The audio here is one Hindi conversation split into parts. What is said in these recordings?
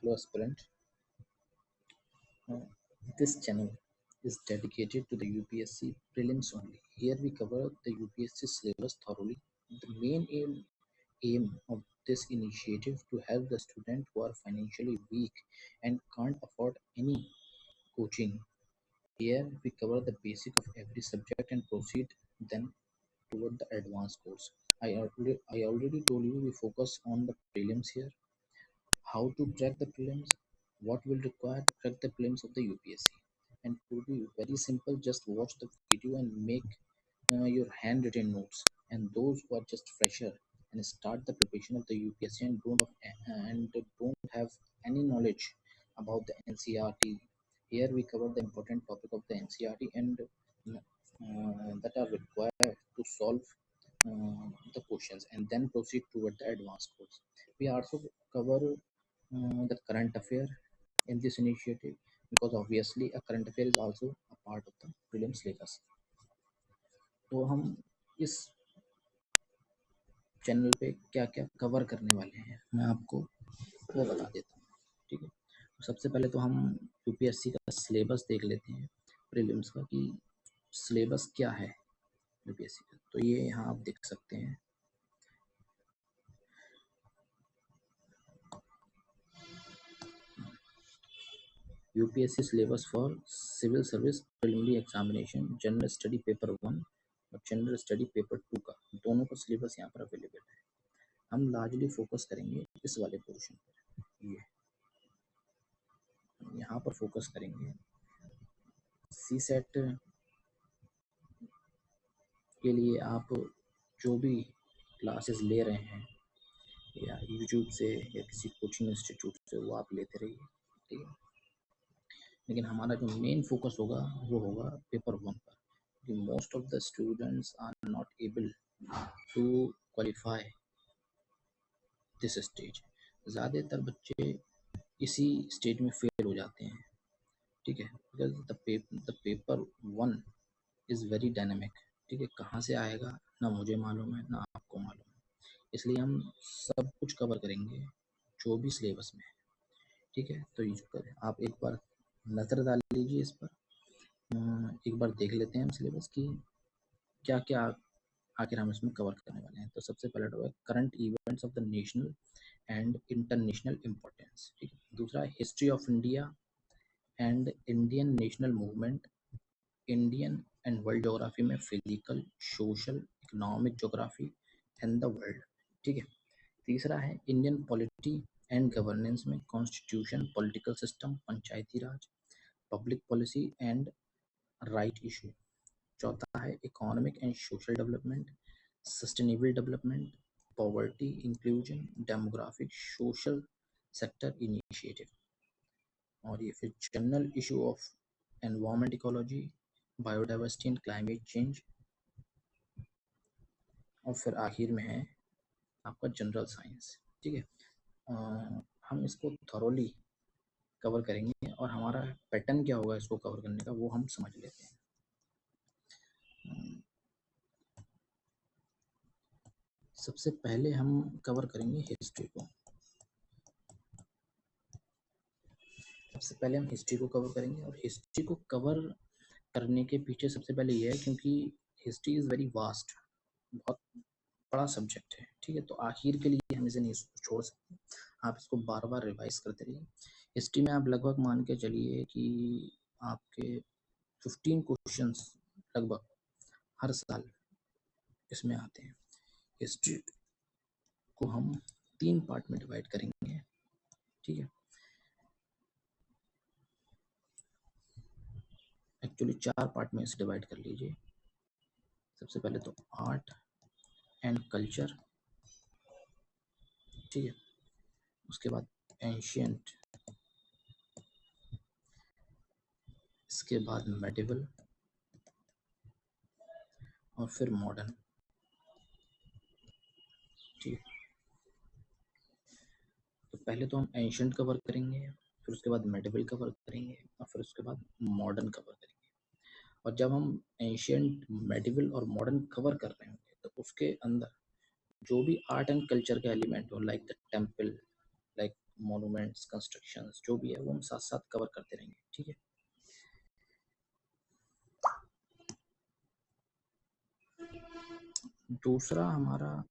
Hello, aspirant. Uh, this channel is dedicated to the UPSC prelims only. Here we cover the UPSC syllabus thoroughly. The main aim of this initiative to help the student who are financially weak and can't afford any coaching. Here we cover the basic of every subject and proceed then toward the advanced course. I already told you we focus on the prelims here. How to crack the prelims, what will require to crack the prelims of the UPSC. And it will be very simple, just watch the video and make your handwritten notes. And those who are just fresher and start the preparation of the UPSC and don't have any knowledge about the NCRT. Here we cover the important topic of the NCRT and that are required to solve the questions and then proceed toward the advanced course. We also cover the current affair in this initiative because obviously a current affair is also a part of the prelim syllabus. तो हम इस चैनल पे क्या क्या कवर करने वाले हैं मैं आपको वो बता देता हूँ. ठीक है, सबसे पहले तो हम यूपीएससी का सिलेबस देख लेते हैं प्रीलिम्स का कि सिलेबस क्या है यूपीएससी का. तो ये यहाँ आप देख सकते हैं. UPSC syllabus for civil service preliminary examination general study paper 1 और जनरल स्टडी पेपर 2 का दोनों का सिलेबस यहाँ पर अवेलेबल है. हम लार्जली फोकस करेंगे इस वाले पोर्शन पर. ये यहाँ पर फोकस करेंगे सी सेट के लिए. आप जो भी क्लासेस ले रहे हैं या यूट्यूब से या किसी कोचिंग इंस्टीट्यूट से वो आप लेते रहिए. ठीक है, लेकिन हमारा जो मेन फोकस होगा वो होगा पेपर 1 पर. Most of the students are not able to qualify this stage. ज़्यादातर बच्चे इसी स्टेज में फेल हो जाते हैं. ठीक है, because the paper 1 is very dynamic. ठीक है, कहाँ से आएगा ना मुझे मालूम है ना आपको मालूम है, इसलिए हम सब कुछ कवर करेंगे जो भी सिलेबस में है. ठीक है, तो आप एक बार नज़र डाल लीजिए इस पर. एक बार देख लेते हैं हम सिलेबस की क्या क्या आखिर हम इसमें कवर करने वाले हैं. तो सबसे पहला topic current events of the national and international importance. ठीक है, दूसरा history of India and Indian national movement, Indian and world geography में physical social economic geography and the world. ठीक है, तीसरा है इंडियन पॉलिटी एंड गवर्नेंस में constitution, political system, Panchayati Raj, public policy and right issue. चौथा है economic and social development, sustainable development, poverty inclusion, demographic social sector initiative. और ये फिर general issue of environment ecology, biodiversity and climate change. और फिर आखिर में है आपका जनरल साइंस. ठीक है, हम इसको थॉरोली कवर करेंगे और हमारा पैटर्न क्या होगा इसको कवर करने का वो हम समझ लेते हैं. सबसे पहले हम कवर करेंगे हिस्ट्री को. सबसे पहले हम हिस्ट्री को कवर करेंगे और हिस्ट्री को कवर करने के पीछे सबसे पहले ये है क्योंकि हिस्ट्री इज़ वेरी वास्ट, बहुत बड़ा सब्जेक्ट है. ठीक है, तो आखिर के लिए हम इसे नहीं छोड़ सकते. आप इसको बार बार रिवाइज करते रहिए. हिस्ट्री में आप लगभग मान के चलिए कि आपके 15 क्वेश्चंस लगभग हर साल इसमें आते हैं. हिस्ट्री को हम 3 पार्ट में डिवाइड करेंगे. ठीक है, एक्चुअली 4 पार्ट में इसे डिवाइड कर लीजिए. सबसे पहले तो आर्ट एंड कल्चर. ठीक है, उसके बाद एंशियंट, इसके बाद मेडिवल और फिर मॉडर्न. ठीक है, तो पहले तो हम एंशियंट कवर करेंगे, फिर उसके बाद मेडिवल कवर करेंगे और फिर उसके बाद मॉडर्न कवर करेंगे. और जब हम एंशियंट, मेडिवल और मॉडर्न कवर कर रहे होंगे तो उसके अंदर जो भी आर्ट एंड कल्चर का एलिमेंट हो, like the temple, like monuments, constructions जो भी है वो हम साथ साथ कवर करते रहेंगे, ठीक है। दूसरा हमारा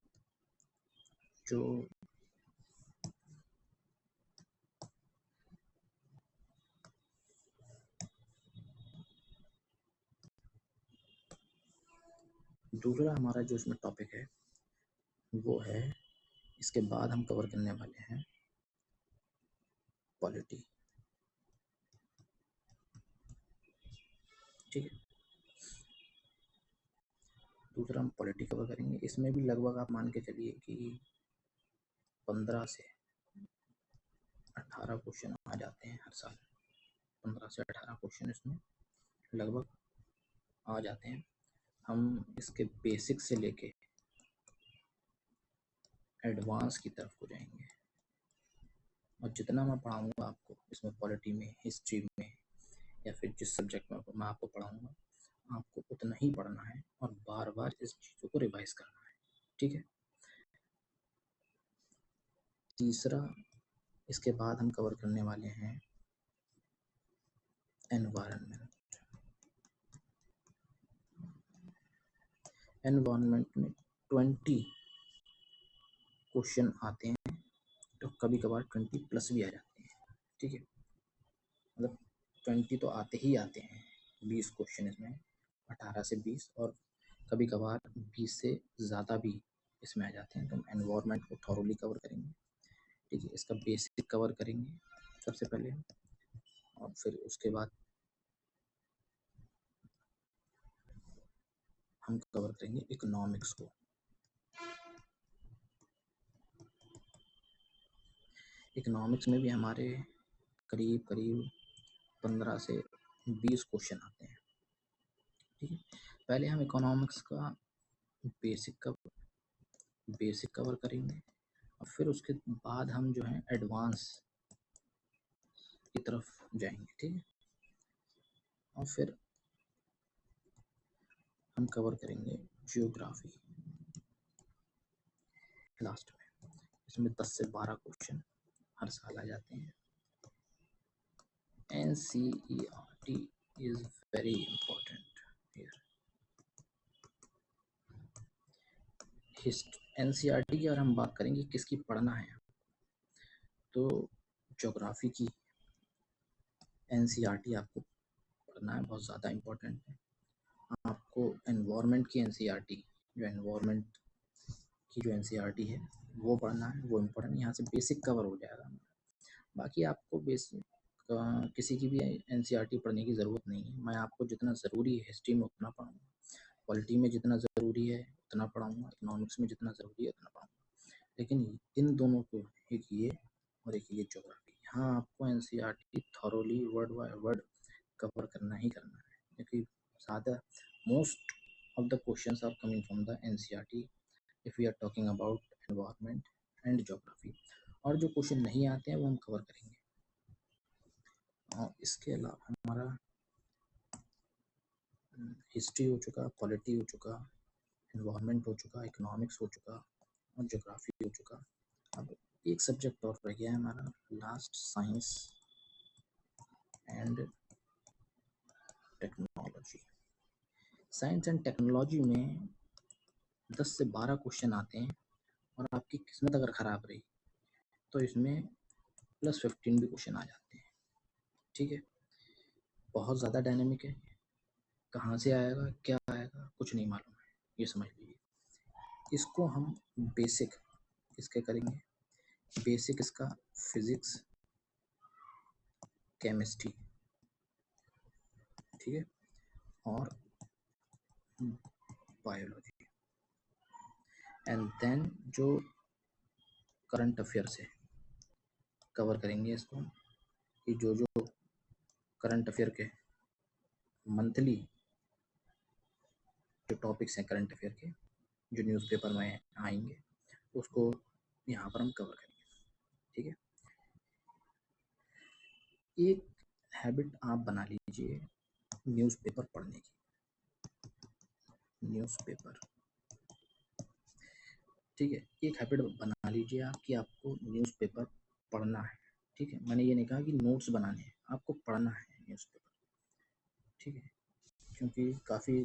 जो इसमें टॉपिक है वो है, इसके बाद हम कवर करने वाले हैं पॉलिटी, ठीक है। दूसरा हम पॉलिटी कवर करेंगे। इसमें भी लगभग आप मान के चलिए कि 15 से 18 क्वेश्चन आ जाते हैं हर साल। 15 से 18 क्वेश्चन इसमें लगभग आ जाते हैं। हम इसके बेसिक से लेके एडवांस की तरफ को जाएंगे, और जितना मैं पढ़ाऊँगा आपको इसमें पॉलिटी में, हिस्ट्री में, या फिर जिस सब्जेक्ट में मैं आपको पढ़ाऊँगा, आपको उतना ही पढ़ना है और बार बार इस चीज़ों को रिवाइज करना है, ठीक है। तीसरा, इसके बाद हम कवर करने वाले हैं एनवायरनमेंट। एनवायरनमेंट में 20 क्वेश्चन आते हैं, तो कभी कभार 20 प्लस भी आ जाते हैं, ठीक है। मतलब 20 तो आते ही आते हैं, 20 क्वेश्चन इसमें, 18 से 20, और कभी कभार 20 से ज़्यादा भी इसमें आ जाते हैं। तो हम एनवायरनमेंट को थॉरोली कवर करेंगे, ठीक है। इसका बेसिक कवर करेंगे सबसे पहले, और फिर उसके बाद हम कवर करेंगे इकोनॉमिक्स को। इकोनॉमिक्स में भी हमारे करीब करीब 15 से 20 क्वेश्चन आते हैं, ठीक है। पहले हम इकोनॉमिक्स का बेसिक कवर करेंगे, और फिर उसके बाद हम जो है एडवांस की तरफ जाएंगे, ठीक है। और फिर हम कवर करेंगे जियोग्राफी लास्ट में। इसमें 10 से 12 क्वेश्चन हर साल आ जाते हैं। NCERT is very important here. NCERT की अगर हम बात करेंगे किसकी पढ़ना है, तो ज्योग्राफी की NCERT आपको पढ़ना है, बहुत ज़्यादा इम्पोर्टेंट है। आपको एनवायरनमेंट की NCERT, जो एनवायरनमेंट की जो NCERT है वो पढ़ना है, वो इम्पोर्टेंट। यहाँ से बेसिक कवर हो जाएगा। बाकी आपको बेसिक किसी की भी NCERT पढ़ने की ज़रूरत नहीं है। मैं आपको जितना ज़रूरी है हिस्ट्री में उतना पढ़ाऊँगा, पॉलिटी में जितना ज़रूरी है उतना पढ़ाऊँगा, इकोनॉमिक्स में जितना ज़रूरी है उतना पढ़ाऊँगा। लेकिन इन दोनों को, एक ये और एक ये ज्योग्राफी, यहाँ आपको NCERT thoroughly word by word cover करना ही करना है, क्योंकि ज़्यादा most of the questions are coming from the NCERT if we are talking about environment and geography. और जो क्वेश्चन नहीं आते हैं वो हम कवर करेंगे। और इसके अलावा हमारा हिस्ट्री हो चुका, पॉलिटी हो चुका, एनवायरनमेंट हो चुका, इकोनॉमिक्स हो चुका, और ज्योग्राफी हो चुका। अब एक सब्जेक्ट और रह गया है हमारा last, science and technology. Science and technology में 10 से 12 क्वेश्चन आते हैं, और आपकी किस्मत अगर ख़राब रही तो इसमें +15 भी क्वेश्चन आ जाते हैं, ठीक है। बहुत ज़्यादा डायनेमिक है, कहाँ से आएगा क्या आएगा कुछ नहीं मालूम है, ये समझ लीजिए। इसको हम बेसिक इसके करेंगे। बेसिक इसका फिजिक्स, केमिस्ट्री, ठीक है, और बायोलॉजी। एंड देन जो करंट अफेयर्स है कवर करेंगे इसको, कि जो जो करंट अफेयर के मंथली जो टॉपिक्स हैं करंट अफेयर के, जो न्यूज़पेपर में आएंगे, उसको यहाँ पर हम कवर करेंगे, ठीक है। एक हैबिट आप बना लीजिए न्यूज़पेपर पढ़ने की। न्यूज़पेपर, ठीक है, एक हैबिट बना लीजिए आप कि आपको न्यूज़पेपर पढ़ना है, ठीक है। मैंने ये नहीं कहा कि नोट्स बनाने हैं, आपको पढ़ना है न्यूज़पेपर, ठीक है, क्योंकि काफ़ी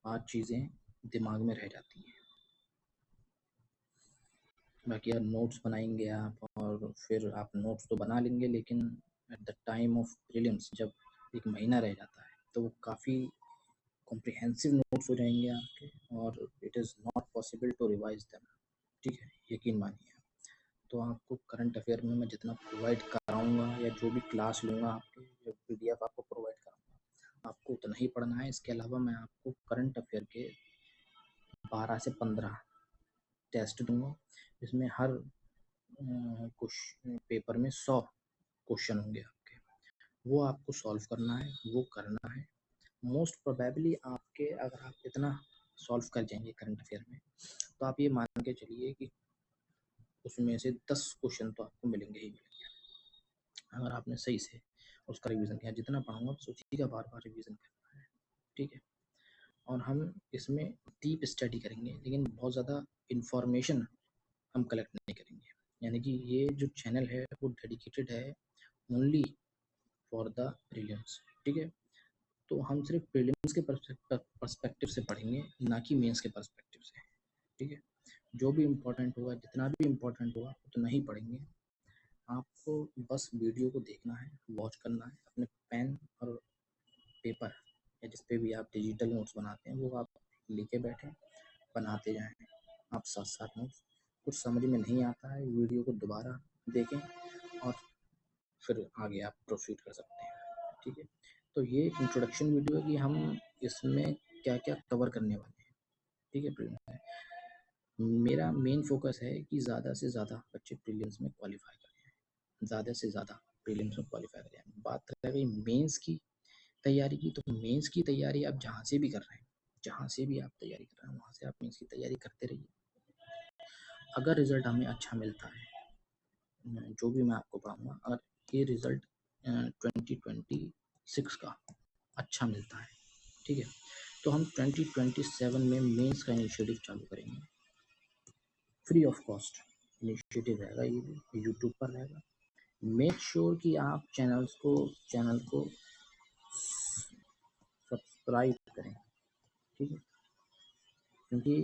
आज चीज़ें दिमाग में रह जाती हैं। बाकी यार नोट्स बनाएंगे आप और फिर आप नोट्स तो बना लेंगे, लेकिन at the time of prelims जब एक महीना रह जाता है तो वो काफ़ी कॉम्प्रिहेंसिव नोट्स हो जाएंगे आपके, और it is not possible to revise them, ठीक है, यकीन मानिए। तो आपको करंट अफेयर में मैं जितना प्रोवाइड कराऊंगा या जो भी क्लास लूँगा आपके, जो PDF आपको प्रोवाइड कराऊंगा, आपको उतना ही पढ़ना है। इसके अलावा मैं आपको करंट अफेयर के 12 से 15 टेस्ट दूंगा, जिसमें हर पेपर में 100 क्वेश्चन होंगे आपके, वो आपको सॉल्व करना है, वो करना है। मोस्ट प्रोबेबली आपके, अगर आप इतना सॉल्व कर जाएंगे करंट अफेयर में, तो आप ये मान के चलिए कि उसमें से 10 क्वेश्चन तो आपको मिलेंगे ही मिलेंगे, अगर आपने सही से उसका रिवीजन किया। जितना पढ़ाऊंगा सोचिएगा बार बार रिवीजन करना है, ठीक है। और हम इसमें डीप स्टडी करेंगे, लेकिन बहुत ज़्यादा इंफॉर्मेशन हम कलेक्ट नहीं करेंगे। यानी कि ये जो चैनल है वो डेडिकेटेड है ओनली फॉर द प्रीलिम्स, ठीक है। तो हम सिर्फ प्रीलिम्स के पर्सपेक्टिव से पढ़ेंगे, ना कि मेंस के पर्सपेक्टिव से, ठीक है। जो भी इम्पोर्टेंट होगा, जितना भी इम्पोर्टेंट होगा उतना ही पढ़ेंगे। आपको बस वीडियो को देखना है, वॉच करना है, अपने पेन और पेपर या जिस पे भी आप डिजिटल नोट्स बनाते हैं वो आप लेके बैठें, बनाते जाएं आप साथ साथ नोट्स। कुछ समझ में नहीं आता है, वीडियो को दोबारा देखें और फिर आगे आप प्रोसीड कर सकते हैं, ठीक है। तो ये इंट्रोडक्शन वीडियो है कि हम इसमें क्या क्या कवर करने वाले हैं, ठीक है। प्रीलिम्स में मेरा मेन फोकस है कि ज़्यादा से ज़्यादा बच्चे प्रीलिम्स में क्वालिफाई करें, ज़्यादा से ज़्यादा प्रीलिम्स में क्वालिफाई करें। बात रह गई मेंस की तैयारी की, तो मेंस की तैयारी आप जहाँ से भी कर रहे हैं, जहाँ से भी आप तैयारी कर रहे हैं, वहाँ से आप मेंस की तैयारी करते रहिए। अगर रिज़ल्ट हमें अच्छा मिलता है, जो भी मैं आपको पढ़ाऊँगा, अगर ये रिज़ल्ट 2026 का अच्छा मिलता है, ठीक है, तो हम 2027 में मेंस का इनिशिएटिव चालू करेंगे, फ्री ऑफ कॉस्ट इनिशिएटिव रहेगा। ये भी यूट्यूब पर रहेगा। मेक श्योर कि आप चैनल को सब्सक्राइब करें, ठीक है, क्योंकि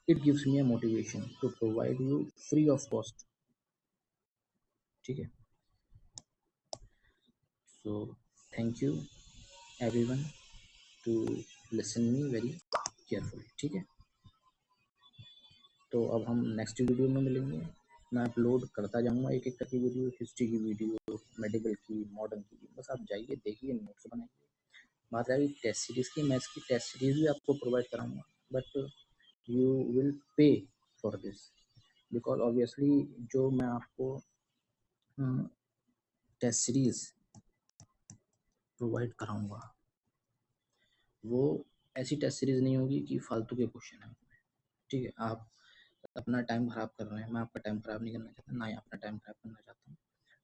it gives me a motivation to provide you free of cost, ठीक है। So thank you everyone to listen me very carefully, ठीक है। तो अब हम नेक्स्ट वीडियो में मिलेंगे। मैं अपलोड करता जाऊंगा एक एक करके वीडियो, हिस्ट्री की वीडियो, मेडिकल की, मॉडर्न की, बस आप जाइए देखिए, नोट्स बनाइए। बात रही टेस्ट सीरीज़ की, मैं इसकी टेस्ट सीरीज़ भी आपको प्रोवाइड कराऊंगा, but you will pay for this, because obviously जो मैं आपको टेस्ट सीरीज़ प्रोवाइड कराऊंगा वो ऐसी टेस्ट सीरीज़ नहीं होगी कि फालतू के क्वेश्चन हैं, ठीक है। आप अपना टाइम ख़राब कर रहे हैं, मैं आपका टाइम ख़राब नहीं करना चाहता, ना ही अपना टाइम ख़राब करना चाहता हूँ।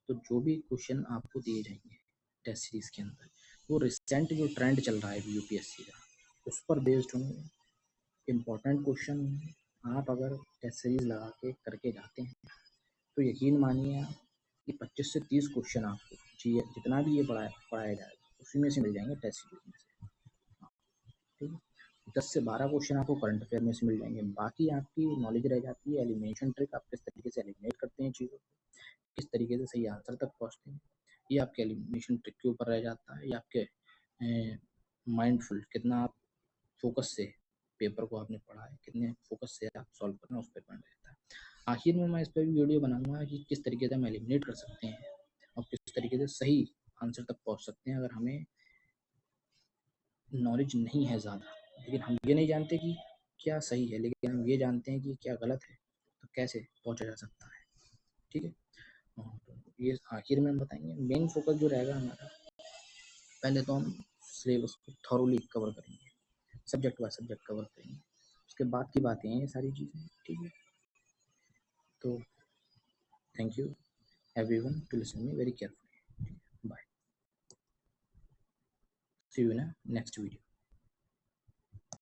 तो जो भी क्वेश्चन आपको दिए जाएंगे टेस्ट सीरीज़ के अंदर, वो रिसेंट जो ट्रेंड चल रहा है UPSC का, उस पर बेस्ड होंगे, इम्पोर्टेंट क्वेश्चन। आप अगर टेस्ट सीरीज़ लगा के करके जाते हैं तो यकीन मानिए आप कि 25 से 30 क्वेश्चन आपको जितना भी ये पढ़ाया जाएगा उसी में से मिल जाएंगे टेस्ट सीरीज में से, ठीक है। 10 से 12 क्वेश्चन आपको करंट अफेयर में से मिल जाएंगे, बाकी आपकी नॉलेज रह जाती है एलिमिनेशन ट्रिक, आप किस तरीके से एलिमिनेट करते हैं चीज़ों को, किस तरीके से सही आंसर तक पहुँचते हैं, ये आपके एलिमिनेशन ट्रिक के ऊपर रह जाता है। ये आपके माइंडफुल कितना आप फोकस से पेपर को आपने पढ़ा है, कितने फोकस से आप सॉल्व कर रहे हैं, उस पर डिपेंड रहता है। आखिर में मैं इस पर भी वीडियो बनाऊंगा कि किस तरीके से हम एलिमिनेट कर सकते हैं और किस तरीके से सही आंसर तक पहुंच सकते हैं, अगर हमें नॉलेज नहीं है ज़्यादा, लेकिन हम ये नहीं जानते कि क्या सही है, लेकिन हम ये जानते हैं कि क्या गलत है, तो कैसे पहुंचा जा सकता है, ठीक है। और ये आखिर में हम बताएंगे। मेन फोकस जो रहेगा हमारा, पहले तो हम सिलेबस को थॉरोली कवर करेंगे, सब्जेक्ट बाय सब्जेक्ट कवर करेंगे, उसके बाद की बातें हैं ये सारी चीज़ें, ठीक है। तो thank you everyone to listen me very carefully. Bye. See you in a next video.